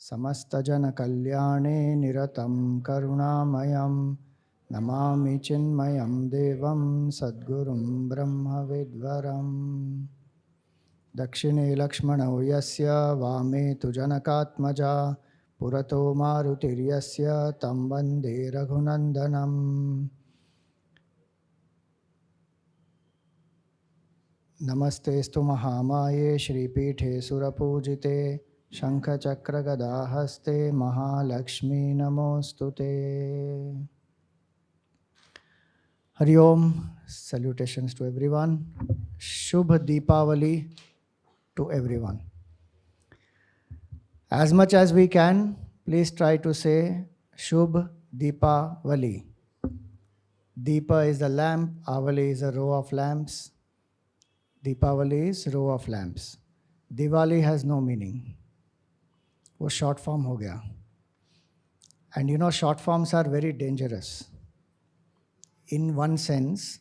समस्तजनकल्याणे निरतं करुणामयं नमामि चिन्मयं देवं सद्गुरुं ब्रह्मविद्वरम्। दक्षिणे लक्ष्मणो यस्य वामे तु जनकात्मजा पुरतो मारुतिर्यस्य तं वन्दे रघुनन्दनम्। नमस्तेस्तु महामाये श्रीपीठे सुरपूजिते शङ्खचक्रगदाहस्ते महालक्ष्मी नमोस्तुते। हरि ओम, salutations to everyone. Shubh Deepavali to everyone. As much as we can, please try to say Shubh Deepavali. Deepa is the lamp, Avali is a row of lamps. Deepavali is row of lamps. Diwali has no meaning. वो short form हो गया. And you know, short forms are very dangerous. In one sense,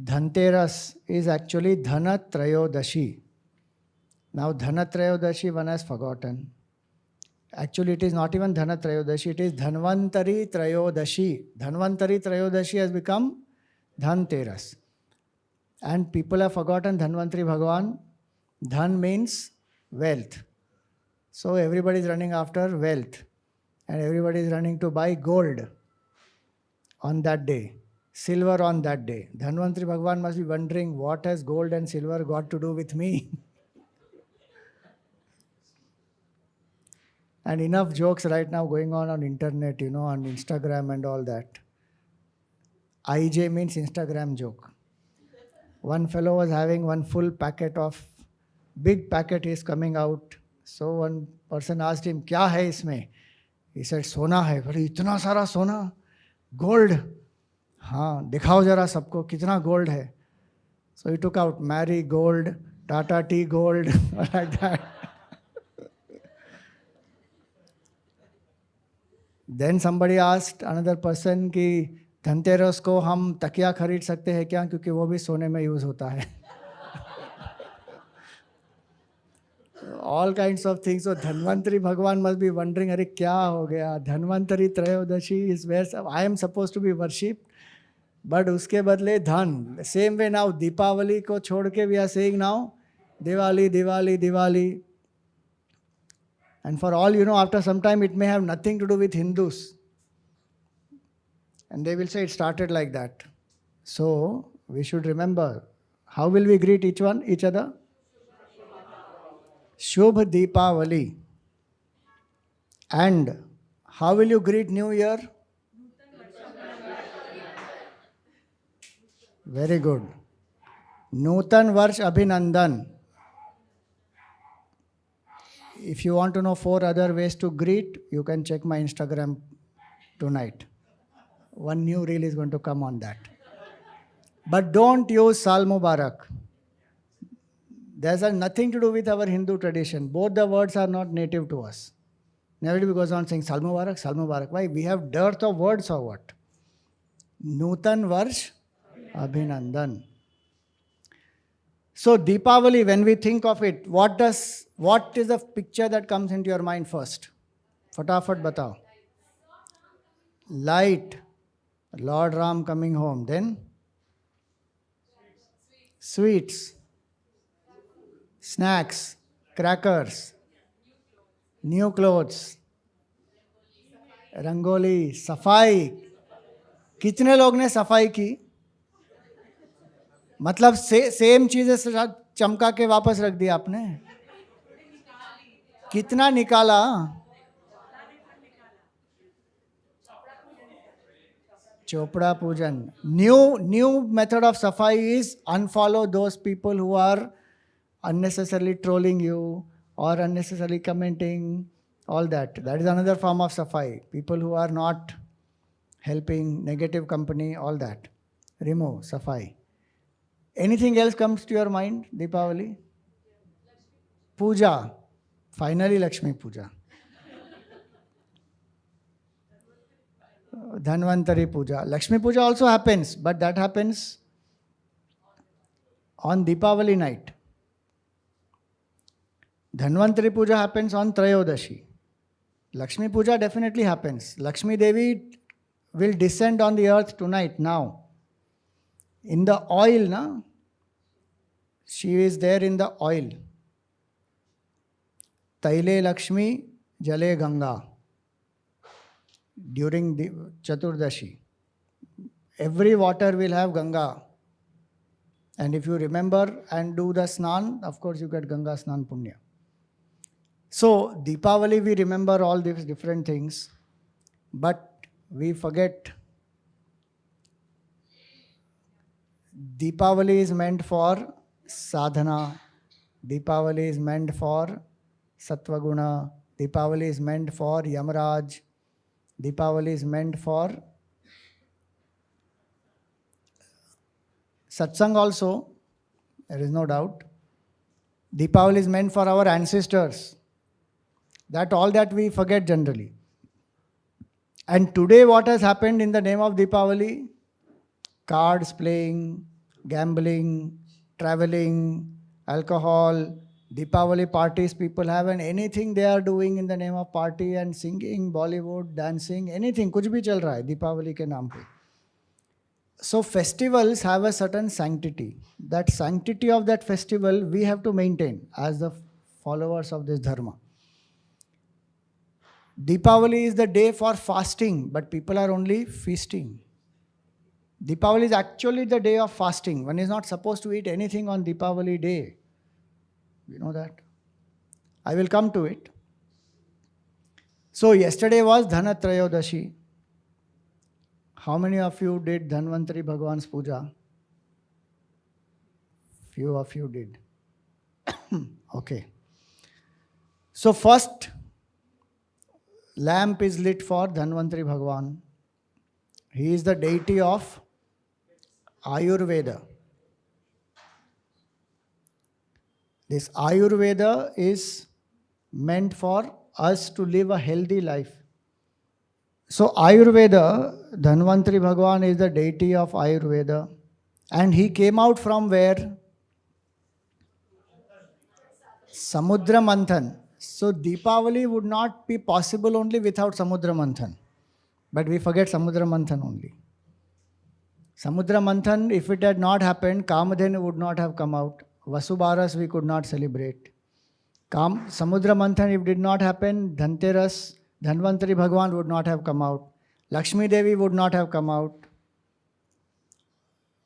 Dhanteras is actually Dhanatrayodashi. Now Dhanatrayodashi one has forgotten. Actually it is not even Dhanatrayodashi, it is Dhanvantari Trayodashi. Dhanvantari Trayodashi has become Dhanteras. And people have forgotten Dhanvantari Bhagavan. Dhan means wealth. So everybody is running after wealth. And everybody is running to buy gold on that day, silver on that day. Dhanvantari Bhagavan must be wondering, what has gold and silver got to do with me? And enough jokes right now going on internet, you know, on Instagram and all that. IJ means Instagram joke. One fellow was having one full packet of, big packet is coming out. So one person asked him, क्या है इसमें? He said, सोना है. बोले, इतना सारा सोना? Gold? हाँ, दिखाओ जरा सबको कितना gold है. So he took out Mary Gold, Tata Tea Gold, like that. Then somebody asked another person कि धनतेरस को हम तकिया खरीद सकते हैं क्या, क्योंकि वो भी सोने में यूज होता है. All kinds of things. So Dhanvantari Bhagavan must be wondering, अरे क्या हो गया? Dhanvantari Trayodashi is where I am supposed to be worshipped, but उसके बदले धन. Same way now Deepavali को छोड़ के we are saying now Diwali, Diwali, Diwali. And for all you know, after some time it may have nothing to do with Hindus. And they will say it started like that. So we should remember, how will we greet each other? Shubh Deepavali. And how will you greet New Year? Very good. Nutan Varsh Abhinandan. If you want to know 4 other ways to greet, you can check my Instagram tonight. One new reel is going to come on that. But don't use Sal Mubarak. There's nothing to do with our Hindu tradition. Both the words are not native to us. Everybody goes on saying Sal Mubarak, Sal Mubarak. Why? We have dearth of words or what? Nutan Varsh Abhinandan. So Deepavali, when we think of it, what is the picture that comes into your mind first? Fatafat batao. Light. Lord Ram coming home. Then sweets, snacks, crackers, new clothes, rangoli, सफाई. कितने लोग ने सफाई की? मतलब same चीजें चमका के वापस रख दिया आपने? कितना निकाला? Chopra Pujan. New method of safai is unfollow those people who are unnecessarily trolling you or unnecessarily commenting, all that. That is another form of safai. People who are not helping, negative company, all that. Remove, safai. Anything else comes to your mind, Deepavali? Puja. Finally, Lakshmi Puja. Dhanvantari Puja. Lakshmi Puja also happens, but that happens on Deepavali night. Dhanvantari Puja happens on Trayodashi. Lakshmi Puja definitely happens. Lakshmi Devi will descend on the earth tonight, now. In the oil, na? She is there in the oil. Taile Lakshmi, Jale Ganga. During the Chaturdashi. Every water will have Ganga. And if you remember and do the snan, of course you get Ganga Snan Punya. So, Deepavali, we remember all these different things, but we forget. Deepavali is meant for sadhana. Deepavali is meant for Sattva-guna. Deepavali is meant for Yamaraj. Deepavali is meant for Satsang also, there is no doubt. Deepavali is meant for our ancestors. That all that we forget generally. And today what has happened in the name of Deepavali? Cards playing, gambling, traveling, alcohol, Deepavali parties people have, and anything they are doing in the name of party and singing, Bollywood, dancing, anything, kuch bhi chal raha hai Deepavali ke naam pe. So festivals have a certain sanctity. That sanctity of that festival we have to maintain as the followers of this dharma. Deepavali is the day for fasting, but people are only feasting. Deepavali is actually the day of fasting. One is not supposed to eat anything on Deepavali day. You know that? I will come to it. So yesterday was Dhanatrayodashi. How many of you did Dhanvantari Bhagwan's puja? Few of you did. Okay. So first lamp is lit for Dhanvantari Bhagwan. He is the deity of Ayurveda. This Ayurveda is meant for us to live a healthy life. So Ayurveda, Dhanvantari Bhagwan is the deity of Ayurveda. And he came out from where? Samudra Manthan. So Deepavali would not be possible only without Samudra Manthan. But we forget Samudra Manthan only. Samudra Manthan, if it had not happened, Kamadhenu would not have come out. Vasubharas we could not celebrate. Samudra Manthan, if did not happen, Dhanteras, Dhanvantari Bhagwan would not have come out. Lakshmi Devi would not have come out.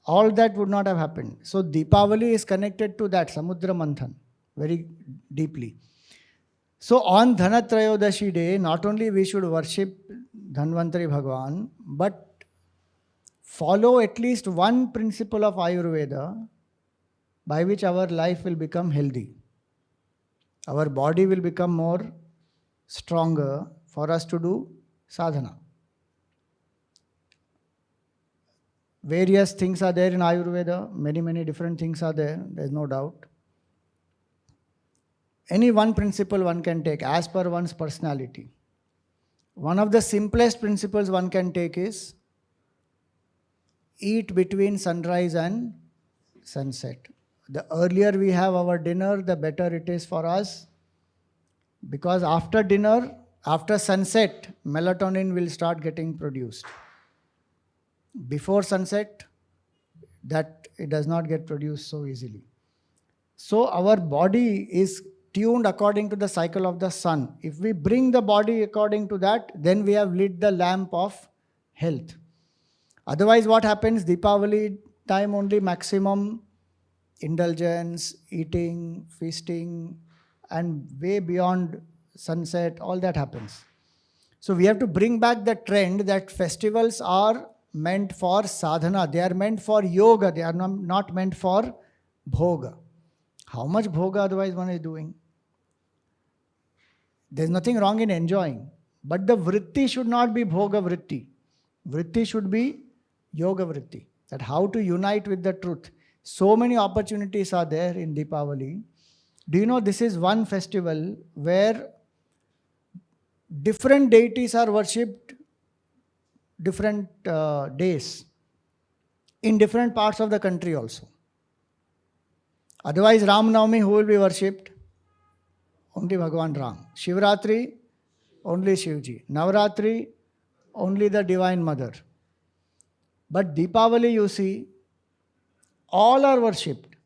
All that would not have happened. So Deepavali is connected to that, Samudra Manthan, very deeply. So on Dhanatrayodashi day, not only we should worship Dhanvantari Bhagwan, but follow at least one principle of Ayurveda by which our life will become healthy. Our body will become more stronger for us to do sadhana. Various things are there in Ayurveda, many different things are there, there is no doubt. Any one principle one can take as per one's personality. One of the simplest principles one can take is eat between sunrise and sunset. The earlier we have our dinner, the better it is for us. Because after dinner, after sunset, melatonin will start getting produced. Before sunset, that it does not get produced so easily. So our body is tuned according to the cycle of the sun. If we bring the body according to that, then we have lit the lamp of health. Otherwise what happens? Deepavali time only maximum indulgence, eating, feasting, and way beyond sunset, all that happens. So we have to bring back the trend that festivals are meant for sadhana. They are meant for yoga. They are not meant for bhoga. How much bhoga otherwise one is doing? There is nothing wrong in enjoying. But the vritti should not be bhoga vritti. Vritti should be yoga vritti. That how to unite with the truth. So many opportunities are there in Deepavali. Do you know this is one festival where different deities are worshipped different days in different parts of the country also. Otherwise, Ram Navami, who will be worshipped? only Bhagavan Ram. Shivratri, only Shivji. Navratri, only the Divine Mother. But Deepavali, you see, all are worshipped.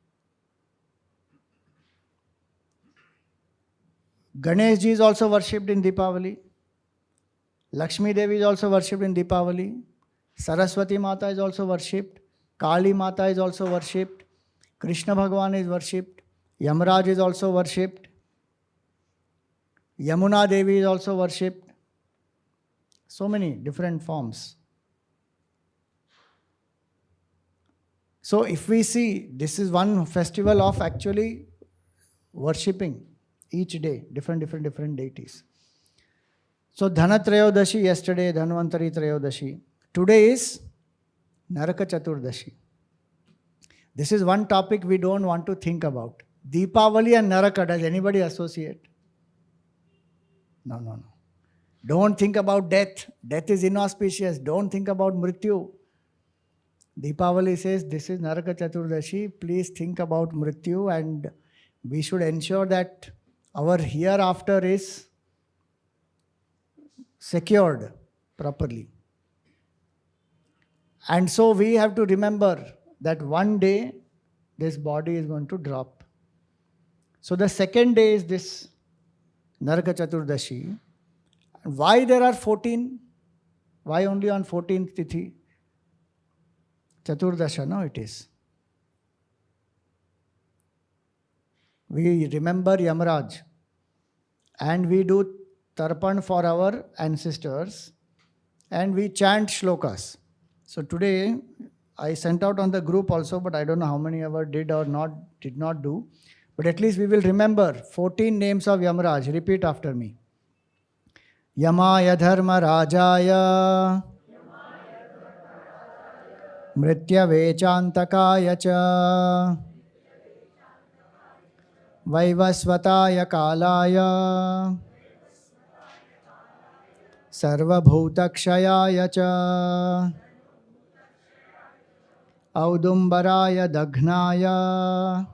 Ganesh ji is also worshipped in Deepavali. Lakshmi Devi is also worshipped in Deepavali. Saraswati Mata is also worshipped. Kali Mata is also worshipped. Krishna Bhagavan is worshipped. Yamaraj is also worshipped. Yamuna Devi is also worshipped. So many different forms. So if we see, this is one festival of actually worshipping each day, different deities. So Dhanatrayodashi yesterday, Dhanvantari Trayodashi. Today is Naraka Chaturdashi. This is one topic we don't want to think about. Deepavali and Naraka, does anybody associate? No. Don't think about death. Death is inauspicious. Don't think about Mrityu. Deepavali says, this is Naraka Chaturdashi. Please think about Mrityu, and we should ensure that our hereafter is secured properly. And so we have to remember that one day this body is going to drop. So the second day is this Naraka Chaturdashi. Why there are 14? Why only on 14th Tithi? Chaturdasha, no, it is. We remember Yamaraj and we do tarpan for our ancestors and we chant shlokas. So today I sent out on the group also, but I don't know how many ever did or did not do. But at least we will remember 14 names of Yamaraj. Repeat after me. Yamaya Dharma Rajaya Mrityave Chantakaya Cha Vaivasvataya Kalaya Sarvabhutakshayaya Cha Audumbaraya Daghnaya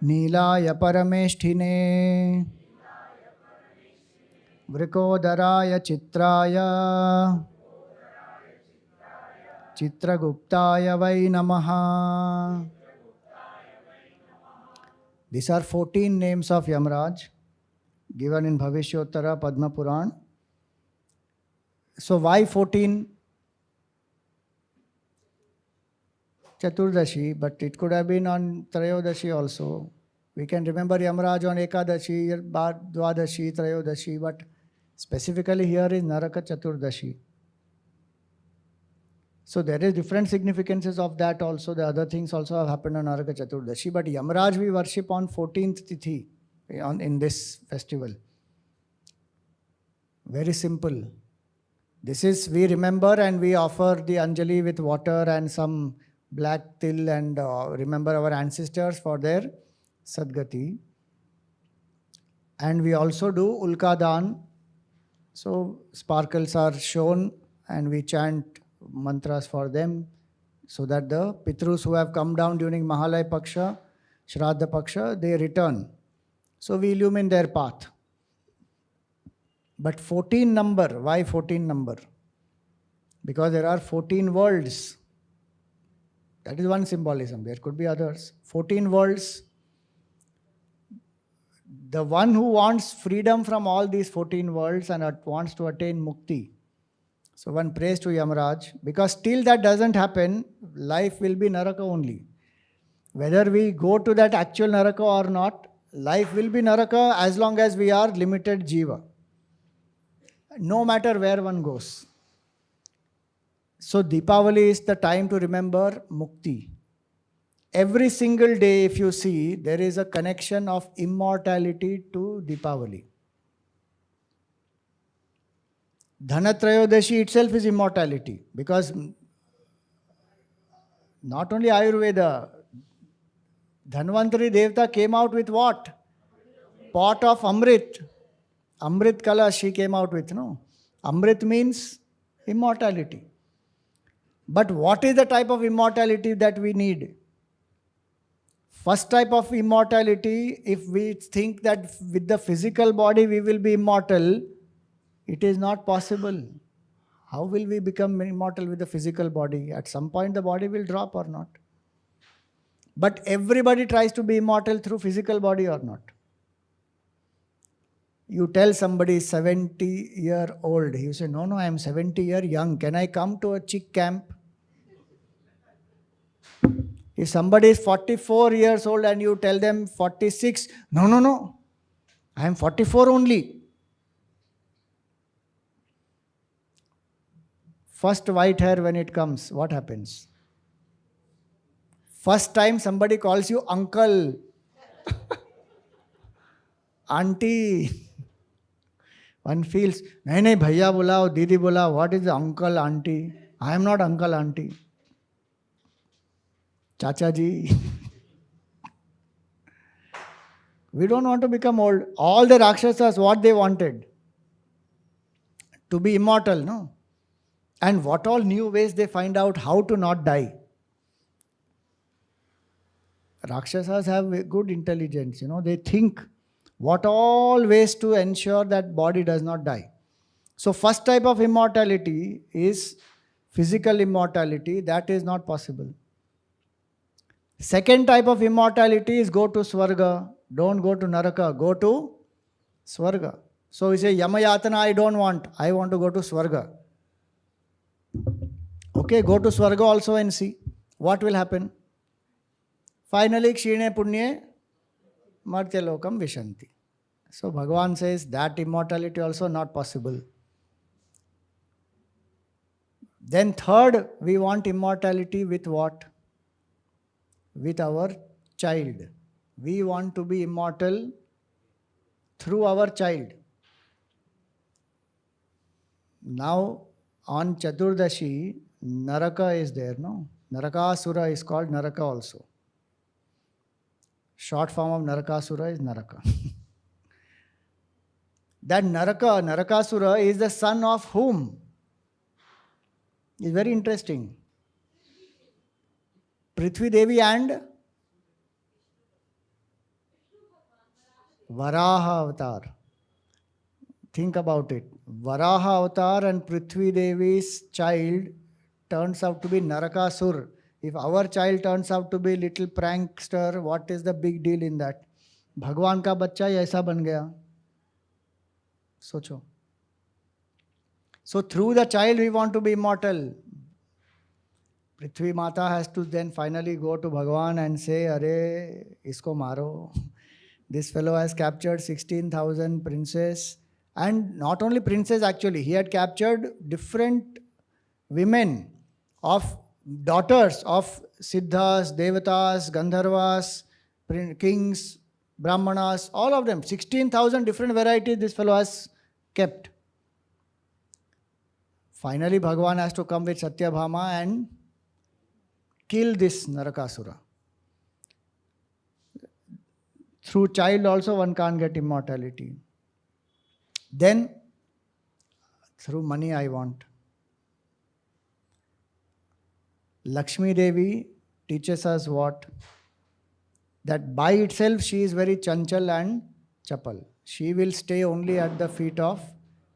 Nilaya Paramesthine Vrikodharaya Chitraya Chitraguptaya Vai Namaha. These are 14 names of Yamaraj given in Bhavishottara Padma Puran. So why 14? Chaturdashi, but it could have been on Trayodashi also. We can remember Yamaraj on Ekadashi, Dwadashi, Trayodashi, but specifically here is Naraka Chaturdashi. So there is different significances of that also. The other things also have happened on Naraka Chaturdashi. But Yamaraj we worship on 14th Tithi in this festival. Very simple. This is, we remember and we offer the Anjali with water and some black till and remember our ancestors for their Sadgati. And we also do Ulkadan. So sparkles are shown and we chant mantras for them so that the Pitrus who have come down during Mahalaya Paksha, Shraddha Paksha, they return. So we illumine their path. But 14 number, why 14 number? Because there are 14 worlds. That is one symbolism. There could be others. 14 worlds. The one who wants freedom from all these 14 worlds and wants to attain mukti. So one prays to Yamaraj, because till that doesn't happen, life will be Naraka only. Whether we go to that actual Naraka or not, life will be Naraka as long as we are limited Jiva. No matter where one goes. So Deepavali is the time to remember Mukti. Every single day, if you see, there is a connection of immortality to Deepavali. Dhanatrayodashi itself is immortality, because not only Ayurveda, Dhanvantari Devta came out with what? Pot of Amrit. Amrit Kalash she came out with, no? Amrit means immortality. But what is the type of immortality that we need? First type of immortality, if we think that with the physical body we will be immortal, it is not possible. How will we become immortal with the physical body? At some point the body will drop or not. But everybody tries to be immortal through physical body or not. You tell somebody 70-year-old, he say, no, I am 70-year young. Can I come to a chick camp? If somebody is 44 years old and you tell them 46, no, I am 44 only. First white hair when it comes, what happens? First time somebody calls you uncle, auntie, one feels, nahi, bhaiya bola, didi bola, what is the uncle, auntie? I am not uncle, auntie. Chacha ji. We don't want to become old. All the Rakshasas, what they wanted? To be immortal, no? And what all new ways they find out how to not die. Rakshasas have good intelligence, they think what all ways to ensure that body does not die. So first type of immortality is physical immortality. That is not possible. Second type of immortality is go to Swarga. Don't go to Naraka. Go to Swarga. So we say, Yamayatana I don't want. I want to go to Swarga. Okay, go to Swarga also and see what will happen. Finally, Kshine Punye Martyalokam Vishanti. So Bhagavan says that immortality also not possible. Then third, we want immortality with what? With our child. We want to be immortal through our child. Now on Chaturdashi, Naraka is there, no? Narakasura is called Naraka also. Short form of Narakasura is Naraka. That Narakasura is the son of whom? It's very interesting. Prithvi Devi and Varaha Avatar. Think about it. Varaha Avatar and Prithvi Devi's child turns out to be Narakasur. If our child turns out to be little prankster, what is the big deal in that? Bhagwan ka bachcha hi aisa ban gaya. Socho. So through the child we want to be immortal. Prithvi Mata has to then finally go to Bhagwan and say, Arey, isko maro. This fellow has captured 16,000 princes. And not only princes actually, he had captured different women of daughters of Siddhas, Devatas, Gandharvas, kings, Brahmanas, all of them. 16,000 different varieties this fellow has kept. Finally, Bhagavan has to come with Satyabhama and kill this Narakasura. Through child also one can't get immortality. Then, through money I want. Lakshmi Devi teaches us what? That by itself she is very chanchal and chapal. She will stay only at the feet of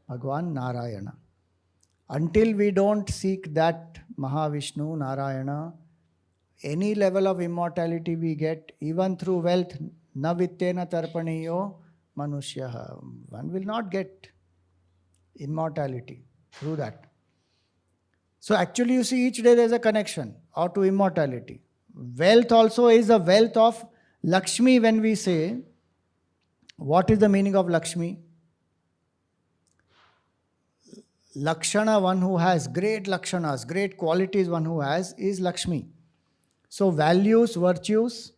Bhagwan Narayana. Until we don't seek that Mahavishnu, Narayana, any level of immortality we get, even through wealth, na vittena tarpaniyo manushyaha. One will not get immortality through that. So actually you see each day there is a connection or to immortality. Wealth also is the wealth of Lakshmi. When we say, what is the meaning of Lakshmi? Lakshana, one who has great lakshanas, great qualities one who has is Lakshmi. So values, virtues,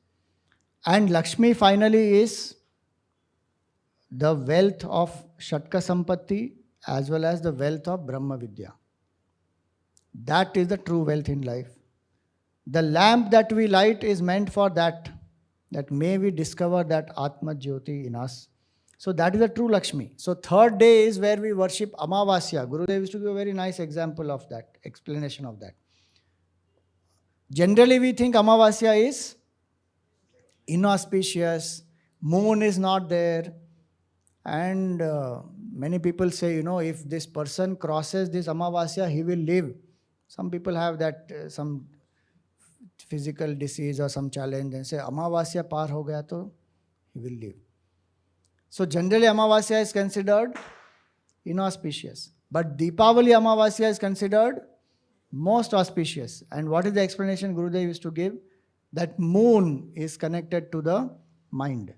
and Lakshmi finally is the wealth of Shatka Sampatti as well as the wealth of Brahma Vidya. That is the true wealth in life. The lamp that we light is meant for that may we discover that Atma Jyoti in us. So that is the true Lakshmi. So third day is where we worship Amavasya. Gurudev used to give a very nice example of that, explanation of that. Generally we think Amavasya is inauspicious, moon is not there. And many people say, if this person crosses this Amavasya, he will live. Some people have that, some physical disease or some challenge, and say, Amavasya par ho gaya to he will live. So generally Amavasya is considered inauspicious. But Deepavali Amavasya is considered most auspicious. And what is the explanation Gurudev used to give? That moon is connected to the mind.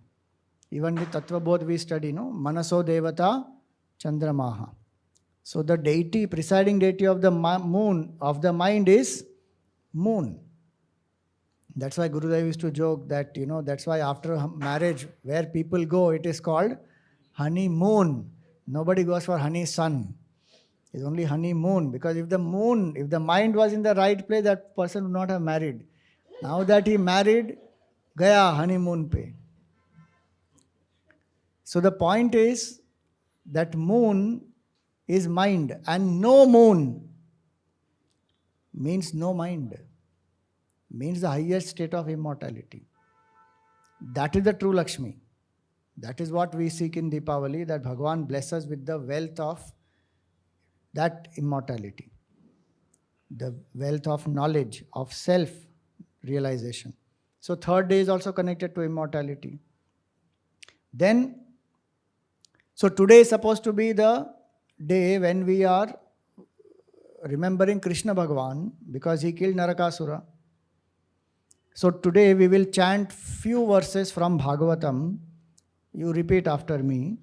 Even with Tattva Bodh we study, Manaso Devata Chandramaha. So the deity, presiding deity of the moon, of the mind is moon. That's why Gurudev used to joke that, that's why after marriage, where people go, it is called honeymoon. Nobody goes for honey sun. It's only honeymoon. Because if the mind was in the right place, that person would not have married. Now that he married, gaya honeymoon pe. So the point is that moon is mind, and no moon means no mind, means the highest state of immortality. That is the true Lakshmi. That is what we seek in Deepavali, that Bhagavan bless us with the wealth of that immortality, the wealth of knowledge, of self-realization. So third day is also connected to immortality. Then, so today is supposed to be the day when we are remembering Krishna Bhagavan, because he killed Narakasura. So today we will chant few verses from Bhagavatam. You repeat after me,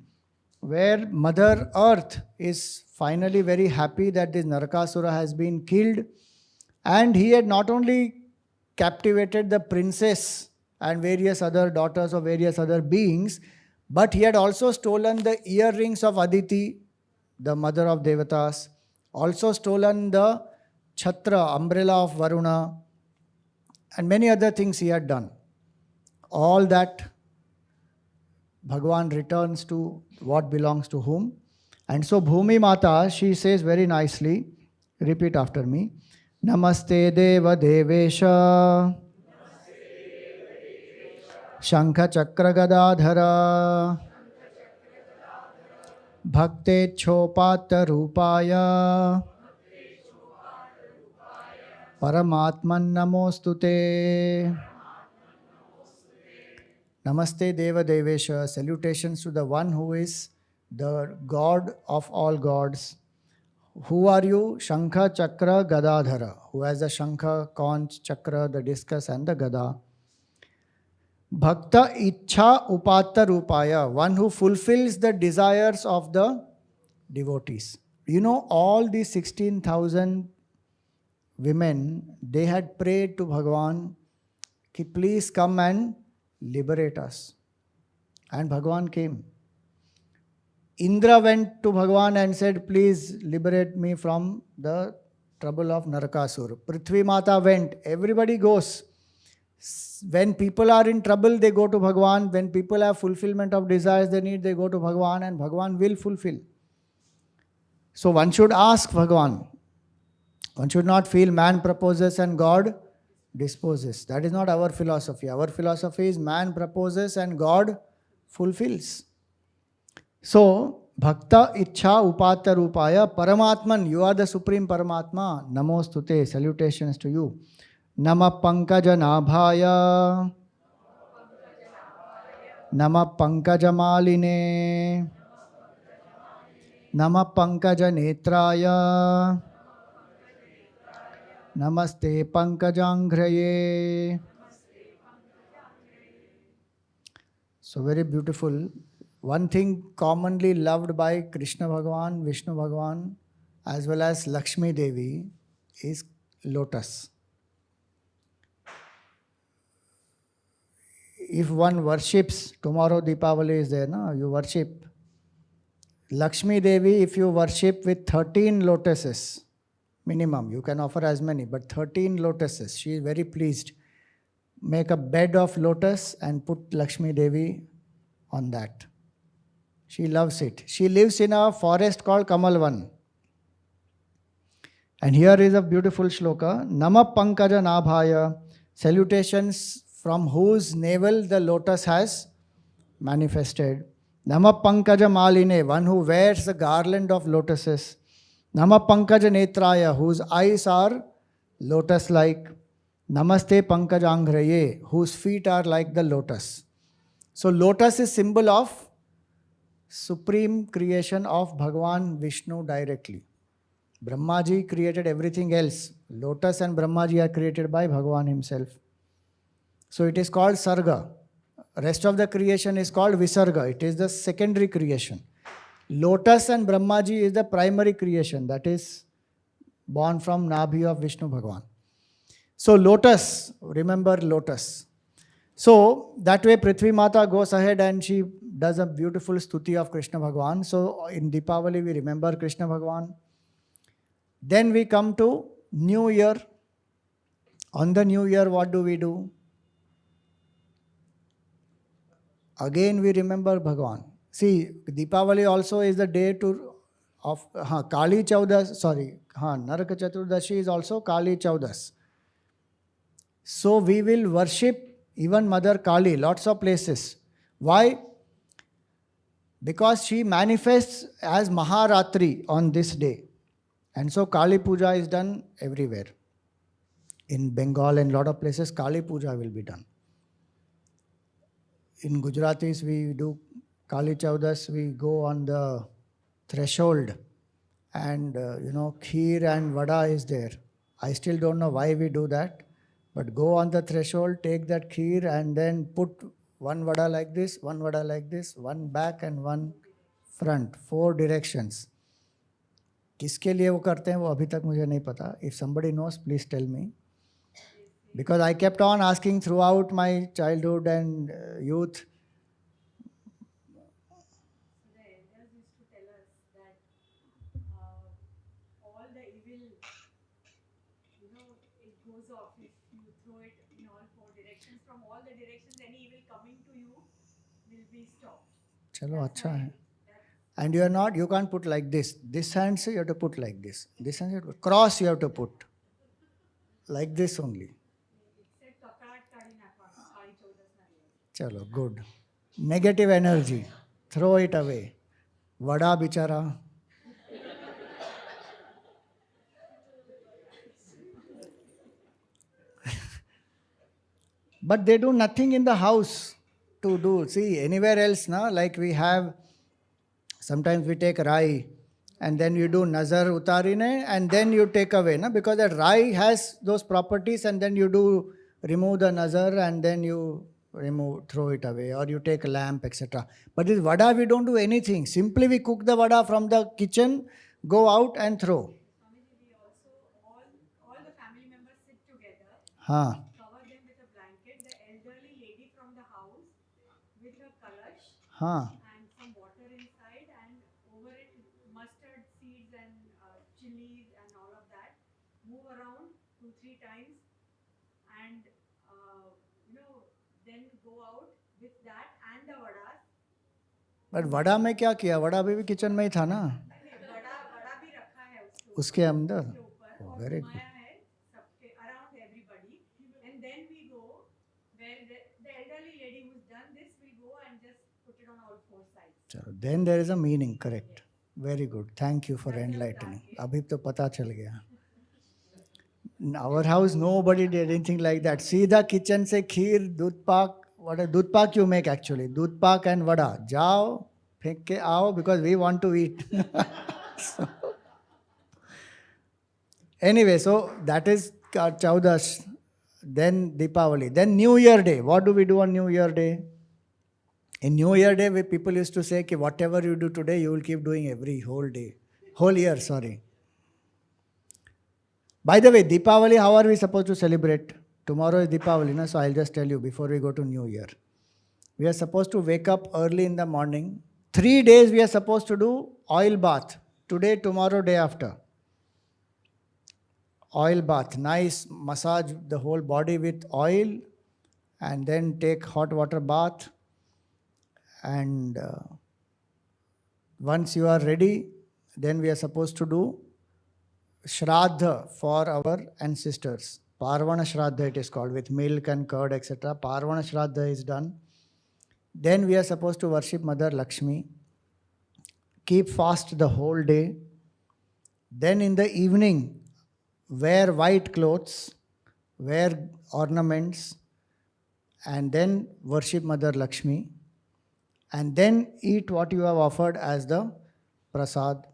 where Mother Earth is finally very happy that this Narakasura has been killed, and he had not only captivated the princess and various other daughters of various other beings, but he had also stolen the earrings of Aditi, the mother of Devatas, also stolen the Chhatra, umbrella of Varuna, and many other things he had done. All that Bhagavan returns to what belongs to whom. And so Bhumi Mata, she says very nicely, repeat after me, Namaste Deva Devesha Shankha Chakra Gadadhara Bhakte Chopata Rupaya Paramatman Namostute. Namaste Deva Devesha. Salutations to the one who is the God of all gods. Who are you? Shankha Chakra Gadadhara, who has the Shankha, conch, Chakra, the discus and the Gada. Bhakta Ichha Upatta Rupaya, one who fulfills the desires of the devotees. All these 16,000 women, they had prayed to Bhagavan, ki please come and liberate us. And Bhagavan came. Indra went to Bhagavan and said, please liberate me from the trouble of Narakasura. Prithvi Mata went. Everybody goes. When people are in trouble, they go to Bhagavan. When people have fulfillment of desires they need, they go to Bhagavan, and Bhagavan will fulfill. So one should ask Bhagavan. One should not feel man proposes and God disposes. That is not our philosophy. Our philosophy is man proposes and God fulfills. So, Bhakta Ichha Upatta Rupaya Paramatman, you are the Supreme Paramatma. Namostute, salutations to you. Nama Pankaja Nabhaya Nama Pankaja Maline Nama Pankaja Netraya Namaste Pankajanghraye. So very beautiful. One thing commonly loved by Krishna Bhagavan, Vishnu Bhagavan, as well as Lakshmi Devi is lotus. If one worships, tomorrow Deepavali is there, no? You worship Lakshmi Devi, if you worship with 13 lotuses, minimum, you can offer as many, but 13 lotuses, she is very pleased. Make a bed of lotus and put Lakshmi Devi on that. She loves it. She lives in a forest called Kamalvan. And here is a beautiful shloka. Nama Pankaja Nabhaya. Salutations from whose navel the lotus has manifested. Nama Pankaja Maline, one who wears a garland of lotuses. Nama Pankaja Netraya, whose eyes are lotus like. Namaste Pankajanghraye, whose feet are like the lotus. So, lotus is symbol of supreme creation of Bhagwan Vishnu directly. Brahmaji created everything else. Lotus and Brahmaji are created by Bhagwan himself. So it is called Sarga. Rest of the creation is called Visarga. It is the secondary creation. Lotus and Brahmaji is the primary creation, that is born from Nabhi of Vishnu Bhagwan. So lotus, remember lotus. So that way Prithvi Mata goes ahead and she does a beautiful stuti of Krishna Bhagwan. So in Deepavali we remember Krishna Bhagwan. Then we come to New Year. On the New Year, what do we do? Again we remember Bhagwan. See, Deepavali also is the day of Kali Chaudas, Naraka Chaturdashi is also Kali Chaudas. So we will worship even Mother Kali, lots of places. Why? Because she manifests as Maharatri on this day. And so Kali Puja is done everywhere. In Bengal and lot of places, Kali Puja will be done. In Gujaratis, we do Kali Chaudas, we go on the threshold and, kheer and vada is there. I still don't know why we do that, but go on the threshold, take that kheer and then put one vada like this, one vada like this, one back and one front, 4 directions. किसके लिए वो करते हैं वो अभी तक मुझे नहीं पता. If somebody knows, please tell me. Because I kept on asking throughout my childhood and youth. The elders used to tell us that all the evil, it goes off if you throw it in all 4 directions. From all the directions, any evil coming to you will be stopped. चलो अच्छा है. And you can't put like this. This hand you have to put like this. This hand you have to put. Cross you have to put. Like this only. Chalo, good. Negative energy, throw it away. Vada bichara. But they do nothing in the house to do. See, anywhere else, like we have, sometimes we take rai and then you do nazar utarine and then you take away, because that rai has those properties and then you do remove the nazar and then you throw it away, or you take a lamp, etc. But this vada, we don't do anything. Simply we cook the vada from the kitchen, go out and throw. Swamiji, we also, all the family members sit together, Huh. cover them with a blanket, the elderly lady from the house with a kalash and some water inside, and over it mustard seeds and chilies and all of that, move around 2-3 times and then go out with that and the vadas. But vada में क्या किया? वड़ा भी kitchen में ही था ना? वड़ा भी रखा है उसके अंदर. Very good. है सबके around everybody, and then we go where the elderly lady who's done this will go and just put it on all 4 sides. चलो, then there is a meaning, correct? Very good. Thank you for enlightening. अभी तो पता चल गया. In our house, nobody did anything like that. सीधा kitchen से खीर, दूध पाक, what a दूध पाक you make actually. दूध पाक and vada. जाओ, फेंक के आओ, because we want to eat. So, anyway, so that is Chaudas. Then Deepavali. Then New Year Day. What do we do on New Year Day? In New Year Day, people used to say, कि whatever you do today, you will keep doing every whole year, sorry. By the way, Deepavali, how are we supposed to celebrate? Tomorrow is Deepavali, so I'll just tell you before we go to New Year. We are supposed to wake up early in the morning. 3 days we are supposed to do oil bath. Today, tomorrow, day after. Oil bath, nice massage the whole body with oil and then take hot water bath. And once you are ready, then we are supposed to do Shraddha for our ancestors, Parvana Shraddha it is called, with milk and curd, etc. Parvana Shraddha is done. Then we are supposed to worship Mother Lakshmi, keep fast the whole day. Then in the evening, wear white clothes, wear ornaments, and then worship Mother Lakshmi, and then eat what you have offered as the prasad.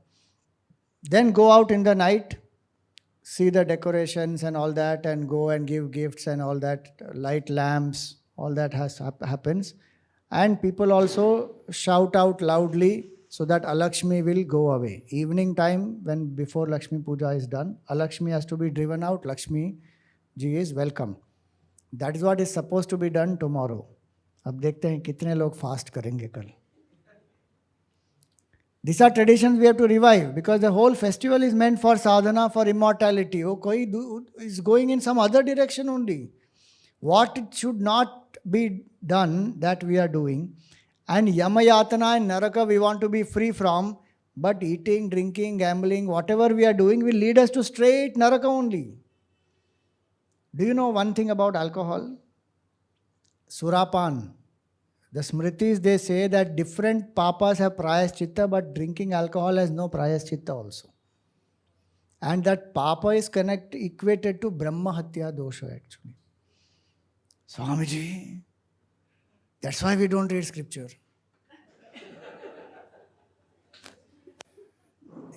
Then go out in the night, see the decorations and all that, and go and give gifts and all that, light lamps, all that happens. And people also shout out loudly so that Alakshmi will go away. Evening time, when before Lakshmi Puja is done, Alakshmi has to be driven out. Lakshmi ji is welcome. That is what is supposed to be done tomorrow. अब देखते हैं कितने लोग fast करेंगे कल. These are traditions we have to revive, because the whole festival is meant for sadhana, for immortality. Oh, koi is going in some other direction only. What it should not be done, that we are doing. And yamayatana and naraka we want to be free from, but eating, drinking, gambling, whatever we are doing will lead us to straight naraka only. Do you know one thing about alcohol? Surapan. The Smritis, they say that different papas have prayaschitta, but drinking alcohol has no prayaschitta also. And that papa is equated to Brahma Hatya dosha actually. Swamiji, that's why we don't read scripture.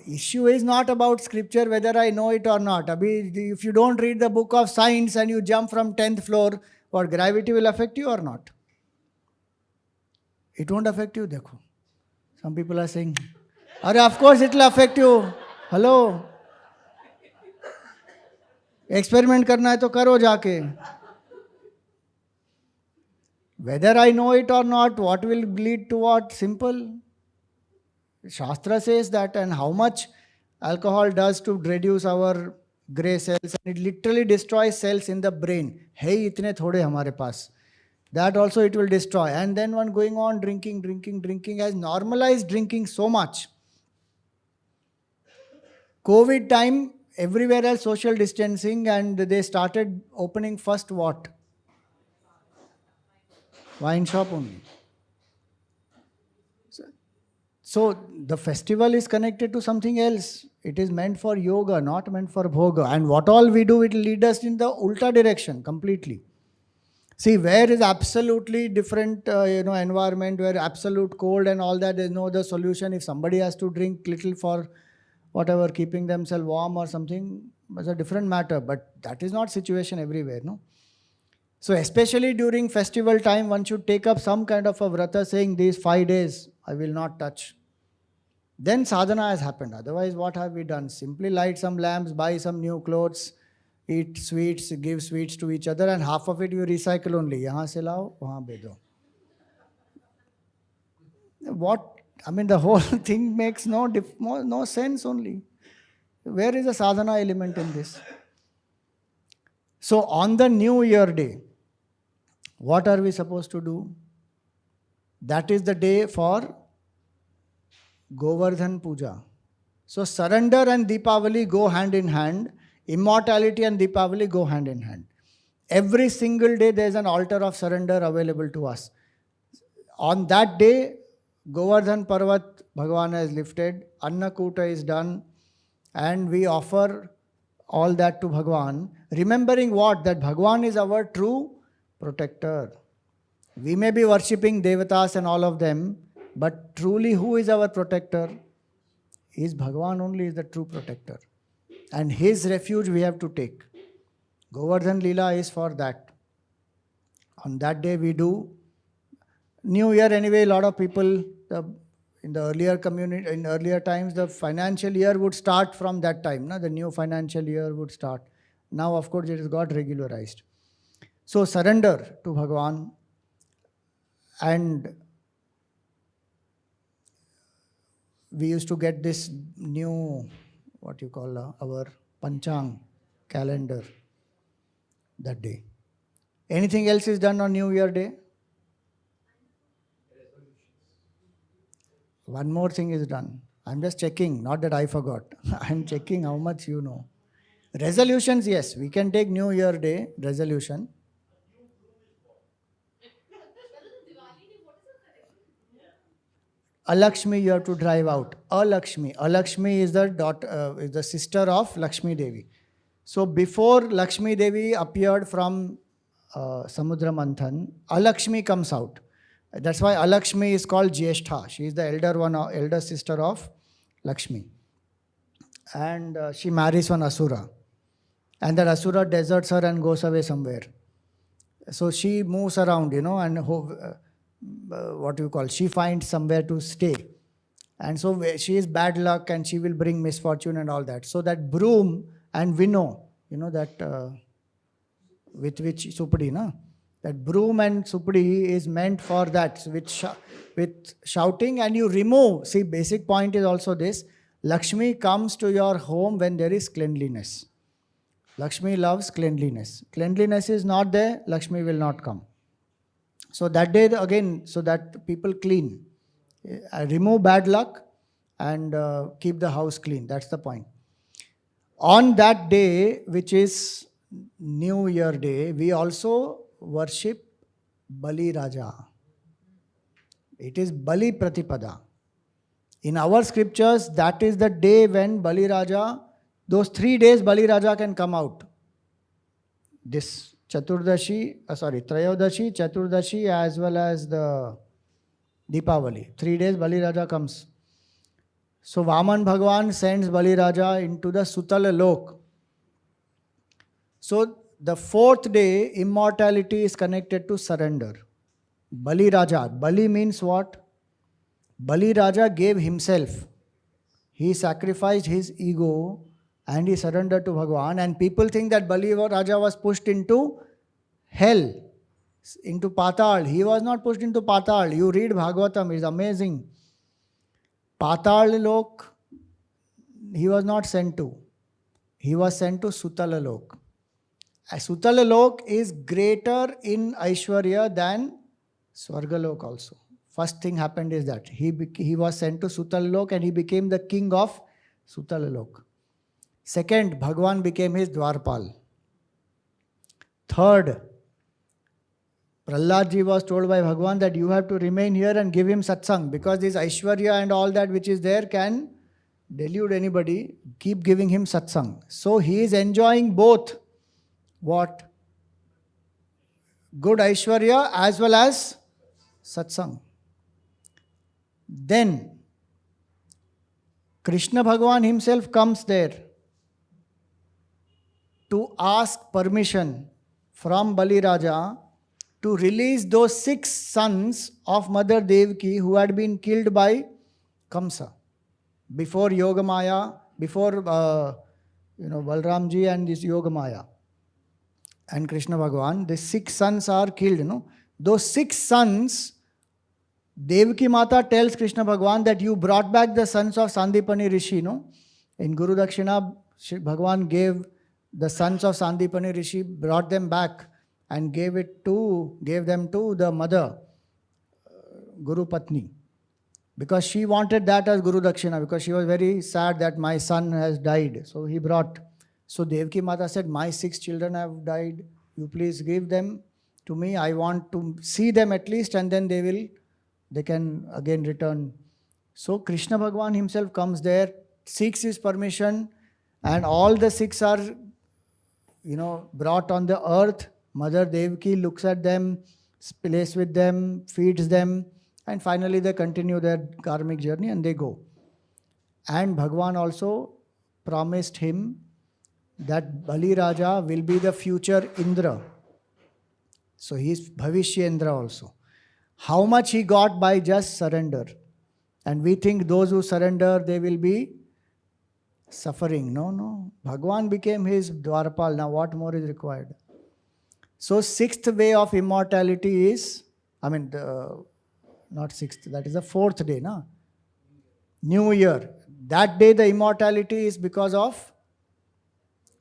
Issue is not about scripture, whether I know it or not. If you don't read the book of science and you jump from 10th floor, what, gravity will affect you or not? It won't affect you, dekho. Some people are saying, of course it will affect you. Hello? Experiment karna hai to karo jaake. Whether I know it or not, what will lead to what? Simple. Shastra says that, and how much alcohol does to reduce our grey cells, and it literally destroys cells in the brain. Hey, itne thode hamare paas. That also it will destroy. And then one going on drinking has normalized drinking so much. COVID time, everywhere else social distancing, and they started opening first what? Wine shop only. So the festival is connected to something else. It is meant for yoga, not meant for bhoga. And what all we do, it will lead us in the ulta direction completely. See, where is absolutely different, environment, where absolute cold and all that, there's no other solution. If somebody has to drink little for whatever, keeping themselves warm or something, it's a different matter. But that is not situation everywhere, no? So especially during festival time, one should take up some kind of a vrata saying these 5 days, I will not touch. Then sadhana has happened. Otherwise, what have we done? Simply light some lamps, buy some new clothes, eat sweets, give sweets to each other, and half of it you recycle only. Yahan se lao, wahan be do. What? The whole thing makes no sense only. Where is the sadhana element in this? So on the New Year day, what are we supposed to do? That is the day for Govardhan Puja. So surrender and Deepavali go hand in hand. Immortality and Deepavali go hand in hand. Every single day there is an altar of surrender available to us. On that day, Govardhan Parvat Bhagavan has lifted, Annakuta is done, and we offer all that to Bhagavan, remembering what? That Bhagavan is our true protector. We may be worshipping Devatas and all of them, but truly who is our protector? Is Bhagavan only is the true protector. And his refuge we have to take. Govardhan Leela is for that. On that day we do. New Year anyway, a lot of people, in the earlier community, in earlier times, the financial year would start from that time. The new financial year would start. Now, of course, it has got regularized. So surrender to Bhagavan, and we used to get this new, what you call our Panchang calendar that day. Anything else is done on New Year day? One more thing is done. I'm just checking, not that I forgot. I'm checking how much you know. Resolutions, yes, we can take New Year Day resolution. Alakshmi, you have to drive out. Alakshmi. Alakshmi is the is the sister of Lakshmi Devi. So before Lakshmi Devi appeared from Samudra Manthan, Alakshmi comes out. That's why Alakshmi is called Jyeshtha. She is the elder sister of Lakshmi. And she marries one Asura. And that Asura deserts her and goes away somewhere. So she moves around, and what you call, she finds somewhere to stay. And so she is bad luck and she will bring misfortune and all that. So that broom and winnow, that with which Supadi, na? That broom and Supadi is meant for that, with shouting, and you remove. See, basic point is also this. Lakshmi comes to your home when there is cleanliness. Lakshmi loves cleanliness. Cleanliness is not there, Lakshmi will not come. So that day again, so that people clean. Remove bad luck and keep the house clean. That's the point. On that day, which is New Year Day, we also worship Bali Raja. It is Bali Pratipada. In our scriptures, that is the day when Bali Raja, those 3 days Bali Raja can come out. This Trayodasi, Chaturdashi, as well as the Deepavali. 3 days Bali Raja comes. So Vaman Bhagwan sends Bali Raja into the Sutala Lok. So the 4th day, immortality is connected to surrender. Bali Raja. Bali means what? Bali Raja gave himself. He sacrificed his ego and he surrendered to Bhagwan. And people think that Bali Raja was pushed into hell, into Patal. He was not pushed into Patal. You read Bhagavatam, it's amazing. Patal Lok, he was not sent to. He was sent to Sutala Lok. Sutala Lok is greater in Aishwarya than Swargalok also. First thing happened is that he was sent to Sutala Lok and he became the king of Sutala Lok. Second, Bhagwan became his Dwarpal. Third, Prahlad ji was told by Bhagwan that you have to remain here and give him satsang, because this Aishwarya and all that which is there can delude anybody. Keep giving him satsang. So he is enjoying both what? Good Aishwarya as well as satsang. Then Krishna Bhagwan himself comes there to ask permission from Bali Raja to release those 6 sons of Mother Devaki who had been killed by Kamsa before Yogamaya, before Balramji and this Yogamaya and Krishna Bhagwan. The 6 sons are killed. Those 6 sons, Devaki Mata tells Krishna Bhagwan that you brought back the sons of Sandipani Rishi. In Guru Dakshina, Bhagwan gave the sons of Sandipani Rishi, brought them back and gave them to the mother, Guru Patni, because she wanted that as Guru Dakshina, because she was very sad that my son has died. So he brought. So Devaki Mata said, my 6 children have died. You please give them to me. I want to see them at least, and then they can again return. So Krishna Bhagwan himself comes there, seeks his permission, and all the 6 are, brought on the earth. Mother Devaki looks at them, plays with them, feeds them, and finally they continue their karmic journey and they go. And Bhagwan also promised him that Bali Raja will be the future Indra. So he is Bhavishya Indra also. How much he got by just surrender. And we think those who surrender, they will be suffering. No. Bhagwan became his Dwarpal. Now what more is required? So 6th way of immortality is, not 6th, that is the 4th day, New Year. That day the immortality is because of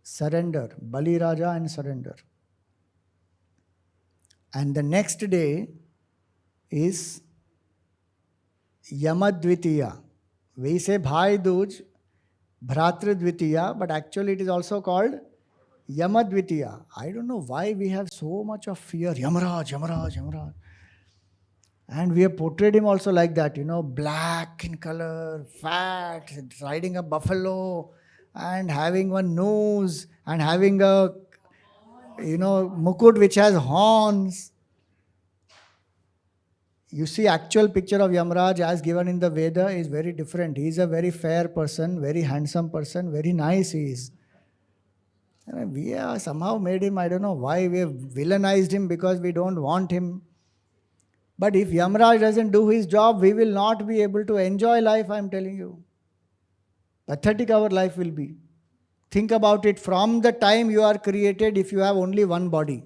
surrender, Bali Raja and surrender. And the next day is Yamadvitiya. We say Bhai Dooj, Bhratridvitiya, but actually it is also called Yamadvitiya. I don't know why we have so much of fear. Yamaraj, Yamaraj, Yamaraj. And we have portrayed him also like that, black in color, fat, riding a buffalo, and having one nose, and having a, mukut which has horns. You see, actual picture of Yamraj as given in the Veda is very different. He is a very fair person, very handsome person, very nice he is. And we have somehow made him, I don't know why, we have villainized him because we don't want him. But if Yamraj doesn't do his job, we will not be able to enjoy life, I am telling you. Pathetic our life will be. Think about it, from the time you are created, if you have only one body,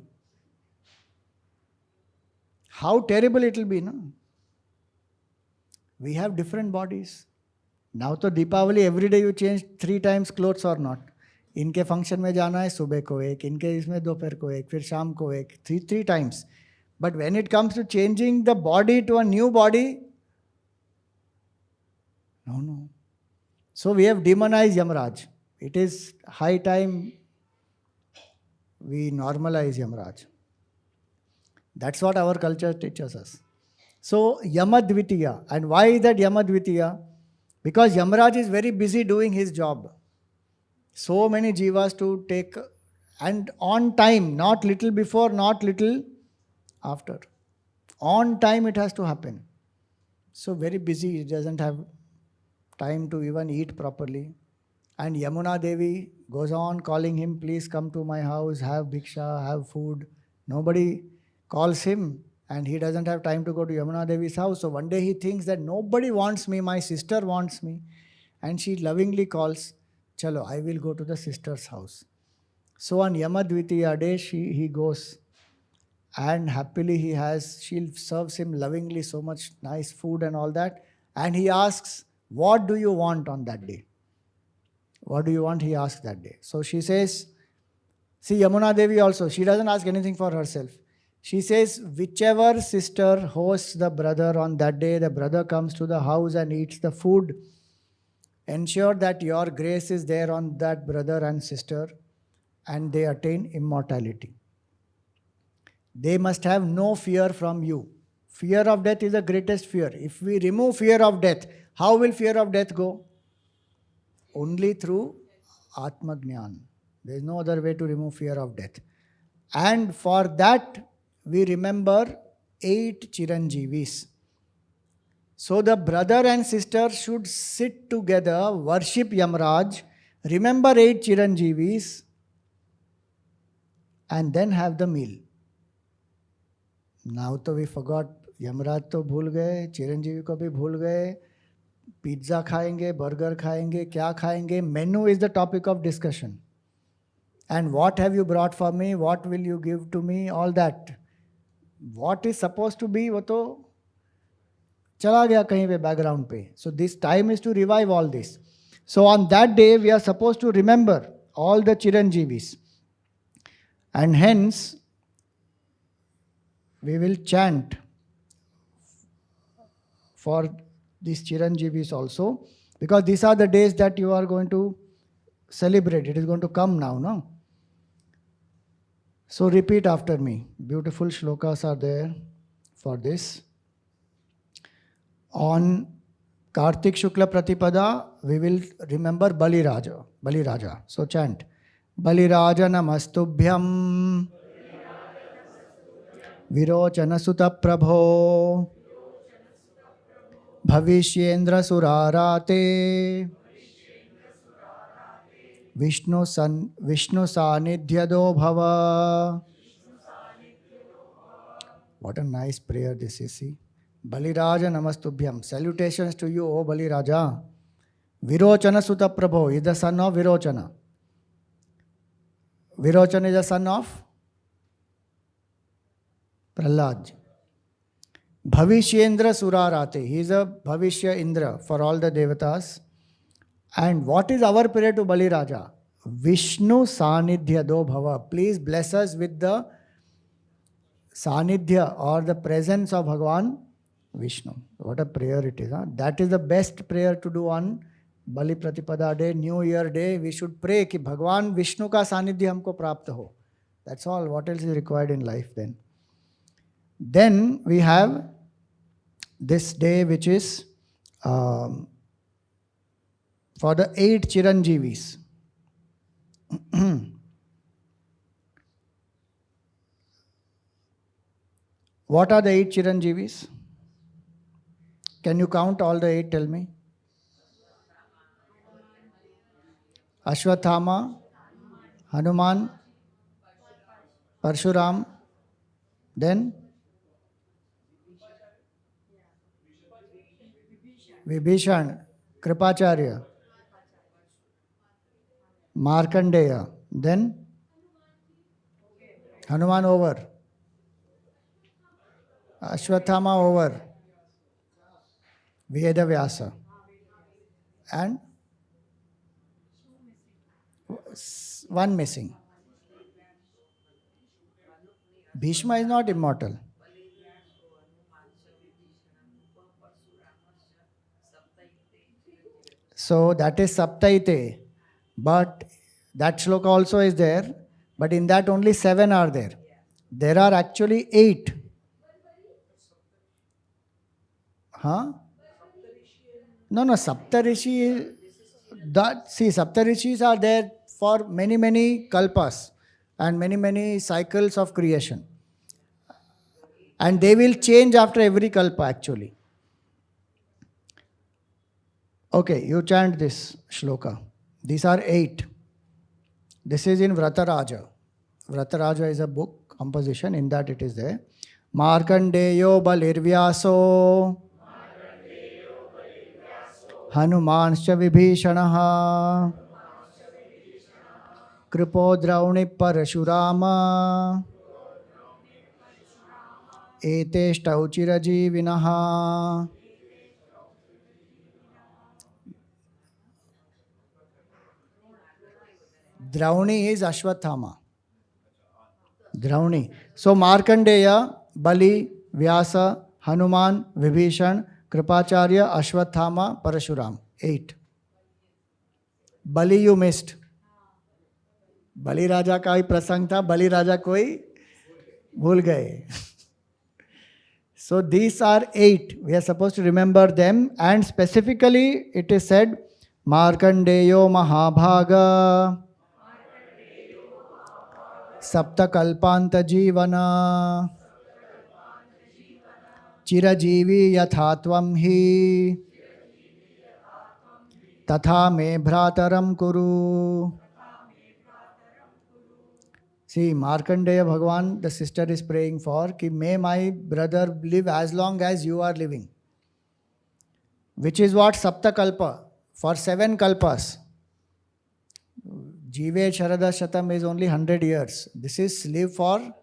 how terrible it will be, no? We have different bodies. Now to Deepavali, every day you change 3 times clothes or not. इनके function में जाना है सुबह को एक, इनके इसमें दोपहर को एक, फिर शाम को एक, three times. But when it comes to changing the body to a new body, no. So we have demonized Yamraj. It is high time we normalize Yamraj. That's what our culture teaches us. So Yamadvitiya. And why is that Yamadvitiya? Because Yamraj is very busy doing his job. So many jivas to take, and on time, not little before, not little after. On time it has to happen. So very busy, he doesn't have time to even eat properly. And Yamuna Devi goes on calling him, please come to my house, have bhiksha, have food. Nobody calls him, and he doesn't have time to go to Yamuna Devi's house. So one day he thinks that nobody wants me, my sister wants me. And she lovingly calls, chalo, I will go to the sister's house. So on Yamadvitiya day, he goes, and happily she serves him lovingly so much nice food and all that. And he asks, what do you want on that day? What do you want? He asks that day. So she says, see, Yamuna Devi also, she doesn't ask anything for herself. She says, whichever sister hosts the brother on that day, the brother comes to the house and eats the food. Ensure that your grace is there on that brother and sister, and they attain immortality. They must have no fear from you. Fear of death is the greatest fear. If we remove fear of death, how will fear of death go? Only through Atma Jnana. There is no other way to remove fear of death. And for that, we remember 8 Chiranjeevis. So the brother and sister should sit together, worship Yamraj, remember 8 Chiranjeevis, and then have the meal. Now to we forgot, Yamraj to bhul gaye, Chiranjeevi ko bhi bhul gaye, pizza khayenge, burger khayenge, kya khayenge, menu is the topic of discussion. And what have you brought for me, what will you give to me, all that. What is supposed to be, wo to chala gaya kahin pe background pe. So this time is to revive all this. So on that day we are supposed to remember all the Chiranjeevis. And hence we will chant for these Chiranjeevis also, because these are the days that you are going to celebrate. It is going to come now, no? So repeat after me. Beautiful shlokas are there for this. On Kartik Shukla Pratipada, we will remember Bali Raja. So chant. Bali Raja Namastubhyam Virochana Sutta Prabho Bhavishyendra Surarate Vishnu Sanidhyado Bhava. What a nice prayer this is, see. Bali Raja Namastubhyam. Salutations to you, O Bali Raja. Virochana Sutta Prabho is the son of Virochana. Virochana is the son of Prahlad. Bhavishyendra Surarate. He is a Bhavishya Indra for all the devatas. And what is our prayer to Bali Raja? Vishnu Sanidhyado Bhava. Please bless us with the Sanidhya or the presence of Bhagavan Vishnu. What a prayer it is. Huh? That is the best prayer to do on Bali Pratipada Day, New Year Day, we should pray कि भगवान विष्णु का सानिध्य हमको प्राप्त हो. That's all. What else is required in life then? Then we have this day which is for the 8 Chiranjeevis. What are the 8 Chiranjeevis? Can you count all the 8? Tell me. Ashwathama, Hanuman, Parshuram, then Vibhishan, Kripacharya, Markandeya, then Hanuman over, Ashwathama over, Vedavyasa, and one missing. Bhishma is not immortal. So that is Saptaite. But that shloka also is there. But in that only 7 are there. There are actually 8. Huh? No, Saptarishi. Saptarishis are there for many, many kalpas and many, many cycles of creation. And they will change after every kalpa actually. Okay, you chant this shloka. These are 8. This is in Vrataraja. Vrataraja is a book, composition, in that it is there. Markandeyo balirvyaso Hanumanscha vibhishanaha Kripo drauni parashurama Eteshtau chirajivinaha. Drauni is Ashwathama. Drauni. So Markandeya, Bali, Vyasa, Hanuman, Vibhishan, Kripacharya, Ashwathama, Parashuram. 8. Bali you missed. Bali Raja का ही प्रसंग था, Bali Raja को ही भूल गए. So these are 8. We are supposed to remember them, and specifically it is said Markandeyo Mahabhaga Sapta Kalpanta Jivana Chirajivi Yathatvam Hi Tatha Me Bhrataram Kuru. See, Markandeya Bhagavan, the sister is praying for, कि may my brother live as long as you are living. Which is what Sapta Kalpa, for 7 kalpas. Jive Sharada Shatam is only 100 years. This is live for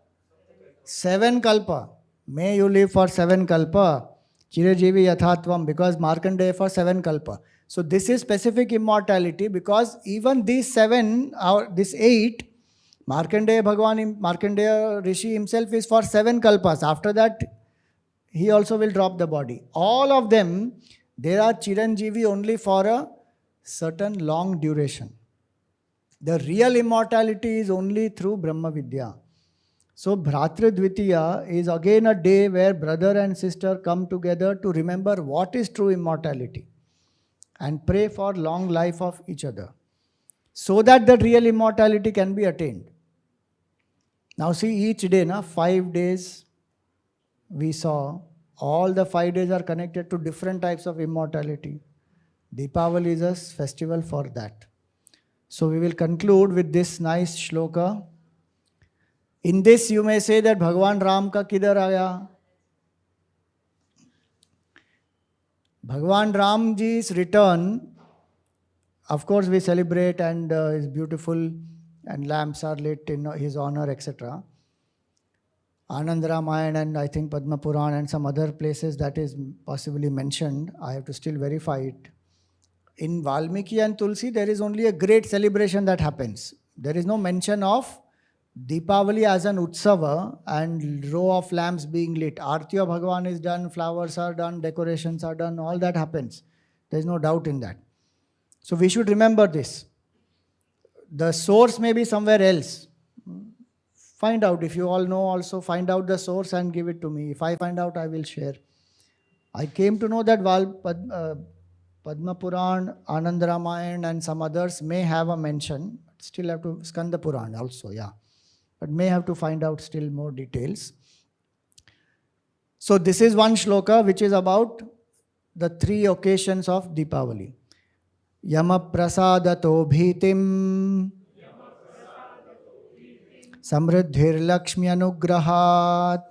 7 kalpa. May you live for 7 kalpa. Chirajivi Yathatvam, because Markandeya for 7 kalpa. So this is specific immortality, because even these 7, or this 8, Markandeya Bhagavan, Markandeya Rishi himself is for 7 kalpas. After that, he also will drop the body. All of them, they are Chiranjeevi only for a certain long duration. The real immortality is only through Brahma Vidya. So Bhratra Dvitiya is again a day where brother and sister come together to remember what is true immortality and pray for long life of each other, so that the real immortality can be attained. Now see, each day, 5 days we saw, all the 5 days are connected to different types of immortality. Deepavali is a festival for that. So we will conclude with this nice shloka. In this you may say that Bhagwan Ram ka kidhar aaya? Bhagwan Ramji's return, of course we celebrate, and is beautiful, and lamps are lit in his honor, etc. Anand Ramayana and I think Padma Puran and some other places that is possibly mentioned. I have to still verify it. In Valmiki and Tulsi, there is only a great celebration that happens. There is no mention of Deepavali as an Utsava and row of lamps being lit. Aarti of Bhagavan is done, flowers are done, decorations are done, all that happens. There is no doubt in that. So we should remember this. The source may be somewhere else. Find out. If you all know also, find out the source and give it to me. If I find out, I will share. I came to know that Padma Puran, Anand Ramayana and some others may have a mention. Still have to, Skanda Puran also, yeah. But may have to find out still more details. So this is one shloka which is about the 3 occasions of Deepavali. Yama prasadato bhitim samriddhir lakshmi anugrahat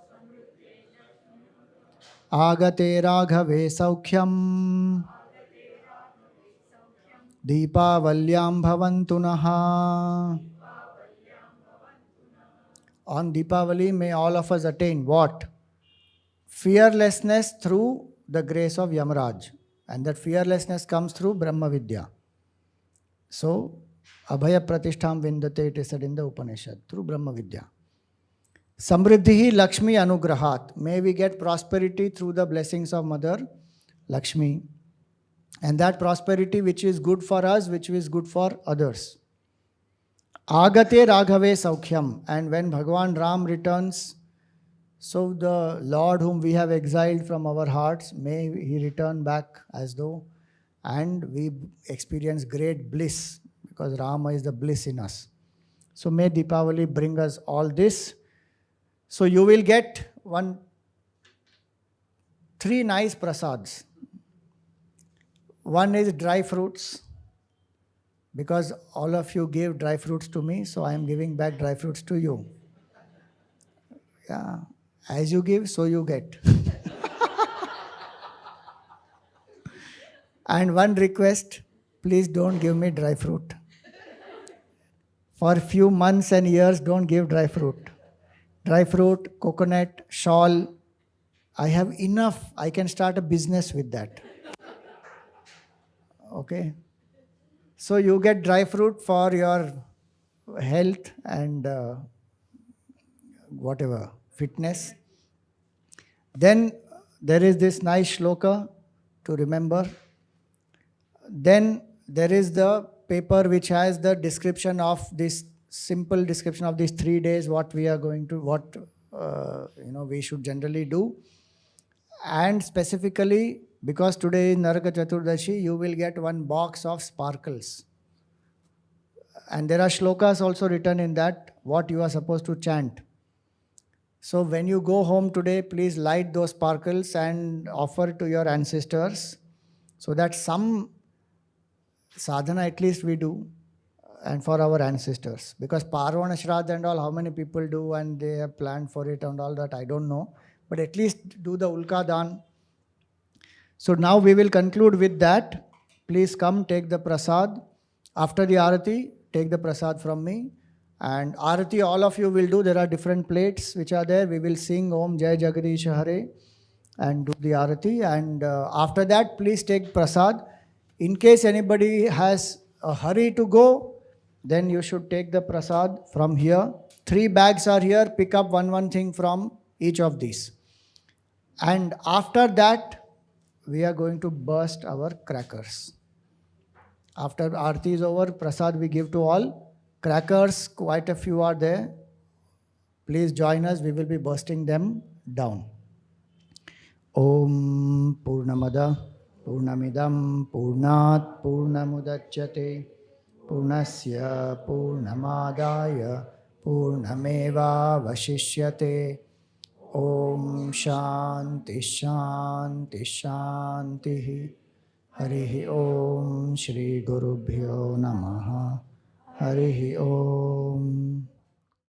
agate raghave saukhyam Deepavalyam bhavantunaha. On Deepavali, may all of us attain what? Fearlessness through the grace of Yamaraj. And that fearlessness comes through Brahma Vidya. So, Abhaya Pratishtham Vindate, it is said in the Upanishad, through Brahma Vidya. Samriddhi Lakshmi Anugrahat. May we get prosperity through the blessings of Mother Lakshmi. And that prosperity which is good for us, which is good for others. Agate Raghave Saukhyam. And when Bhagavan Ram returns, so the Lord whom we have exiled from our hearts, may he return back as though, and we experience great bliss, because Rama is the bliss in us. So may Deepavali bring us all this. So you will get 3 nice prasads. One is dry fruits, because all of you gave dry fruits to me, so I am giving back dry fruits to you. Yeah, as you give, so you get. And one request, please don't give me dry fruit. For few months and years, don't give dry fruit. Dry fruit, coconut, shawl, I have enough. I can start a business with that. Okay. So you get dry fruit for your health and whatever, fitness. Then there is this nice shloka to remember. Then there is the paper which has the description of this, simple description of these 3 days, what we are going to, what we should generally do. And specifically, because today is Naraka Chaturdashi, you will get one box of sparkles. And there are shlokas also written in that, what you are supposed to chant. So when you go home today, please light those sparkles and offer to your ancestors, so that some sadhana at least we do, and for our ancestors. Because Parvana Shraddha and all, how many people do and they have planned for it and all that, I don't know. But at least do the Ulka Dan. So now we will conclude with that. Please come, take the prasad. After the Arati, take the prasad from me. And Arati, all of you will do. There are different plates which are there. We will sing Om Jai Jagadish Hare and do the Arati. And after that, please take prasad. In case anybody has a hurry to go, then you should take the prasad from here. 3 bags are here. Pick up one thing from each of these. And after that, we are going to burst our crackers. After Aarti is over, prasad we give to all. Crackers, quite a few are there. Please join us. We will be bursting them down. Om Purnamada Purnamidam Purnat Purnamudachyate Purnasya Purnamadaya Purnameva Vashishyate. Om Shanti Shanti Shanti. Harihi Om Shri Gurubhyo Namaha. Harihi Om.